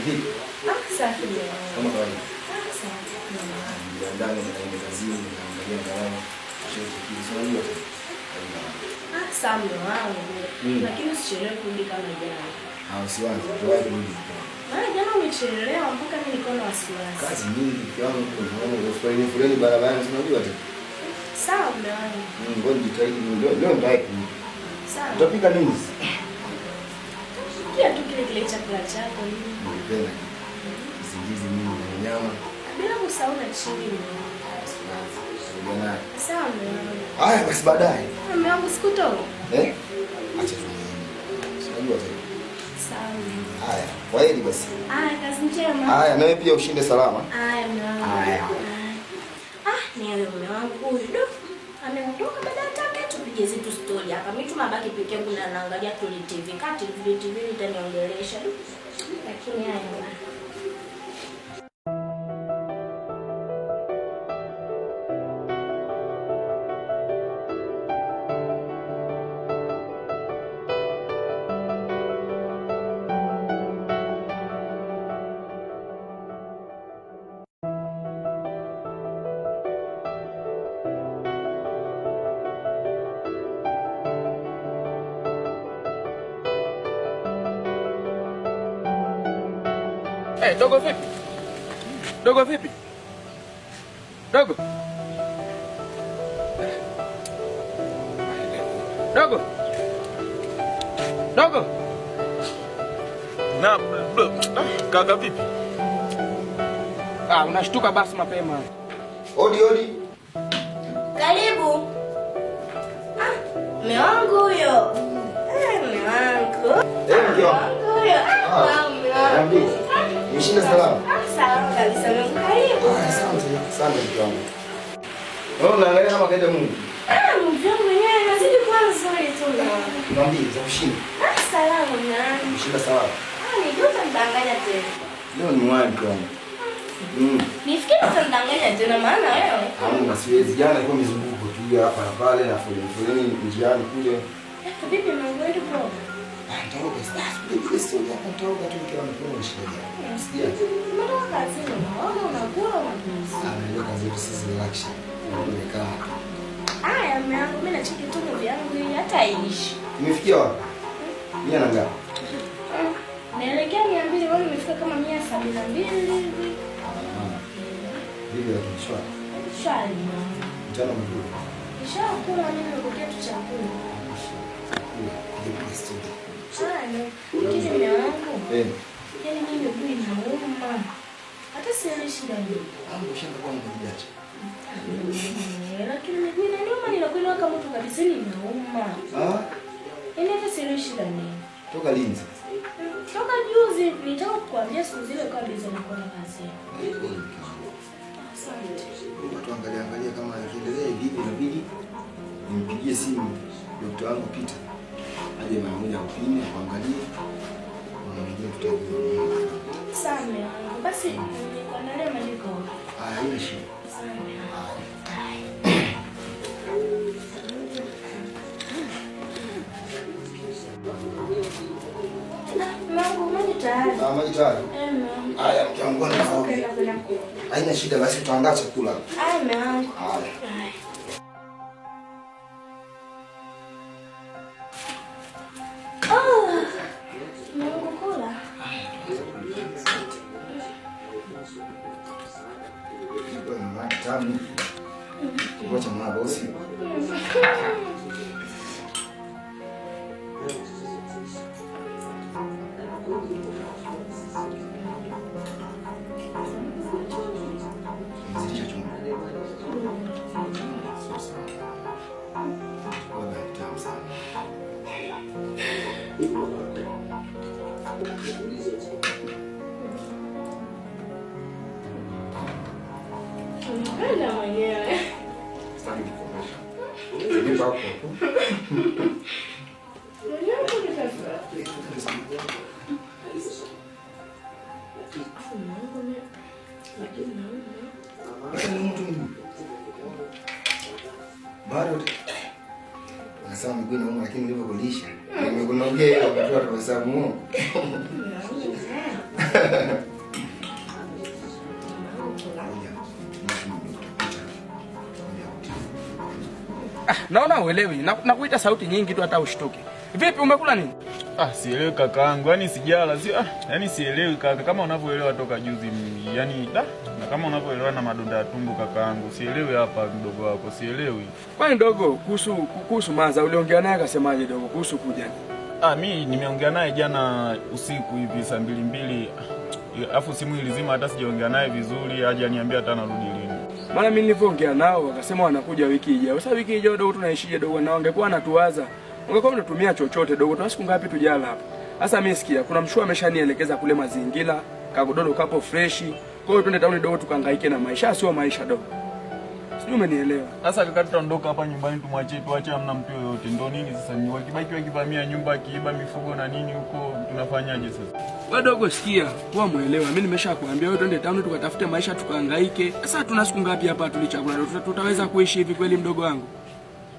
Vipi? Safi. Kama kawaida. Safi. Ndani na kazini naangalia ngao. Shoti kizuri yote. Samu wangu. Lakini usichelewe kurudi kama jana. Usiwaze, tuwahi kurudi. Maana jana umechelewa mpaka mimi niko na wasiwasi. Kazi nyingi kiwango kuna fulani barabarani unajua tu. Sawa mwanangu. Ngoja jitahidi leo ndai. Sawa. Utapika nini? Kia tu kile chakula chako hivi. Nipenda. Kisingizi mimi na nyama. Bila kusahau na chini. Bwana. Sawa mwanangu. Haya basi baadaye. Mume wangu sikutoka. Acha tu. Unajua tu. Sawa. Haya, kwaheri basi. Haya, kazi njema. Haya, nawe pia ushinde salama. Haya mwanangu. Haya. Ni yule mume wangu huyu. Ameondoka baada ya taka tupige zetu story hapa. Mimi tu mabaki pekee yangu na naangalia tu TV. Kati TV itaniongelesha. Lakini haya. Dogo vipi? Dogo vipi? Dogo. Dogo. Dogo. Na kaka vipi? Unashtuka basi mapema. Odi. Karibu. Mume wangu huyo. Mume wangu. Mke wangu huyo. Niambie. Umeshinda salama? Salama kabisa. Karibu. Asante mke wangu. Wewe unaangalia kama kaida Mungu. Mungu mwenyewe anazidi kuwa nzuri tu. Niambie za kushinda. Salama mwanangu. Umeshinda salama? Nijua mtandanganya tena. Leo ni wapi mke wangu? Nifikiri mtandanganya tena maana wewe. Hamna, siwezi. Jana ilikuwa mizunguko tu hapa na pale na foleni njiani kule. Vipi mambo yetu bro? Nitaoga sasa. Ndio story hapa nitaoga tu nikiwa mkono shida. Sija. Mbona kazi unaona unakula unapumzika? Ndio kazi yetu sisi relax. Nimekaa. Haya mwanangu mimi na chiki tu movie yangu hii hata iishi. Imefikia wapi? Mia na ngapi? Naelekea 200 wao imefika kama 172 hivi. Bibi akishwa. Shali. Mchana mzuri. Nishakula mimi nilikuja tu chakula. Sana. Kile mume wangu. Yaani mimi mguu inauma. Hata sielewi shida nini. Ushanga kwa mmojaje. Lakini miguu inaniuma ninakwenda kama mtu kabisa inauma. Yaani hata sielewi shida nini. Toka lini? Toka juzi nitaka kukuambia siku zile kabisa nilikuwa na kazi. Asante. Tuangalia kama ikiendelea hivi inabidi nimpigie simu daktari wangu Peter. Aje mara moja kupima kuangalia. Na mwingine tutajua. Sana. Basi nikuandalia maliko. Haina shida. Maji tayari. Haya mke wangu anaoga. Haina shida basi tutaandaa chakula. Haya. Mungu kula. Bwana tamu. Ngoja mwana bosi. Unapenda mwenyewe. Sitaki kukomesha. Nipa hapo. Mwenyewe kunitafuta. Bado nasema miguu inauma lakini nilivyokulisha nimekunogia wakati wa hesabu. Naona uelewi. Nakuita sauti nyingi tu hata ushtuke. Vipi umekula nini? Sielewi kakaangu. Yaani sijala. Yaani sielewi kaka kama unavyoelewa toka juzi mimi. Yaani na kama unavyoelewa na madonda ya tumbo kakaangu. Sielewi hapa mdogo wako. Sielewi. Kwani dogo kuhusu Maza uliongea naye akasemaje dogo kuhusu kuja? Mimi nimeongea naye jana usiku hivi saa 2:00. Afu simu ilizima hata sijaongea naye vizuri, aje aniambia hata narudi lini. Maana mimi nilipoongea nao wakasema wanakuja wiki ijayo. Sasa wiki ijayo dogo tunaishije dogo, na wangekuwa anatuwaza. Ungekuwa mnatumia chochote dogo, tuna siku ngapi tujala hapa. Sasa mimi sikia, kuna mshua ameshanielekeza kule mazingira, kagodoro kapo fresh. Kwa hiyo twende town dogo tukahangaike na maisha, sio maisha dogo. Sijui umenielewa. Sasa kaka tutaondoka hapa nyumbani tuache hamna mtu yoyote. Ndio nini sasa ni wakibaki wakivamia nyumba kiiba mifugo na nini huko tunafanyaje sasa? Wewe dogo sikia, kwa muelewa. Mimi nimeshakwambia wewe twende town tukatafute maisha tukahangaike. Sasa tuna siku ngapi hapa tulichakula? Tutaweza kuishi hivi kweli mdogo wangu?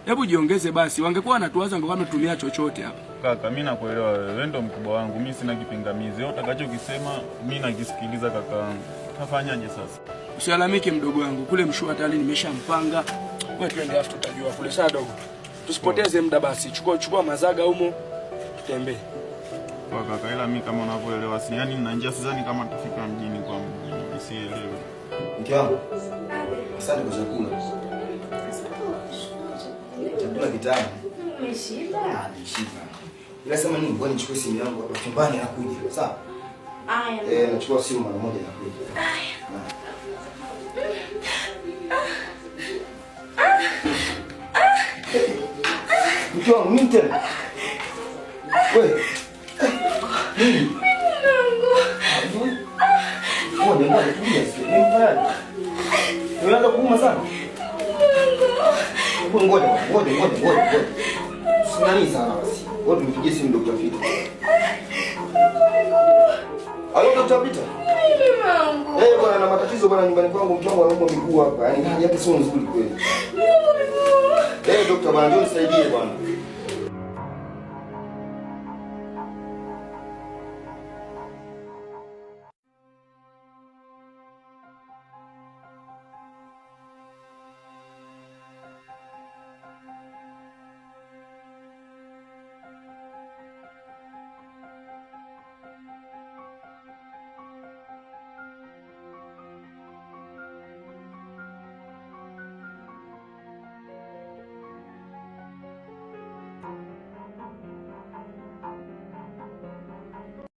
Hebu jiongeze basi. Wangekuwa wanatuwaza ngoma tumetumia chochote hapa. Kaka mimi nakuelewa wewe ndio mkubwa wangu. Mimi sina kipingamizi. Wewe utakachokisema mimi nakisikiliza kaka wangu. Tafanyaje sasa? Usialamike mdogo wangu. Kule mshua tayari nimeshampanga. Wewe twende afu tutajua kule saa dogo. Tusipoteze muda basi. Chukua mazaga humo. Tutembee. Kwa kaka ila mimi kama unavyoelewa si yani nina njia sidhani kama tufika mjini kwa sielewi. Mke wangu. Asante kwa chakula. Chakula kitamu. Umeshiba? Nimeshiba. Ila sema nini, ngoja nichukue simu yangu hapa chumbani nakuja. Sawa? Aya. Nachukua simu mara moja nakuja. Aya. Mke wangu nini tena? Wewe. Nini? Ngoja tulia. Nimefanya. Unaanza kuuma sana. Ngoja. Usinani sana basi. Ngoja tumpigie simu Dr. Peter. Halo Dr. Peter. Bwana na matatizo bwana nyumbani kwangu, mke wangu anaumwa miguu hapa. Yaani hali yake sio nzuri kweli. Dokta bwana, njoo nisaidie bwana.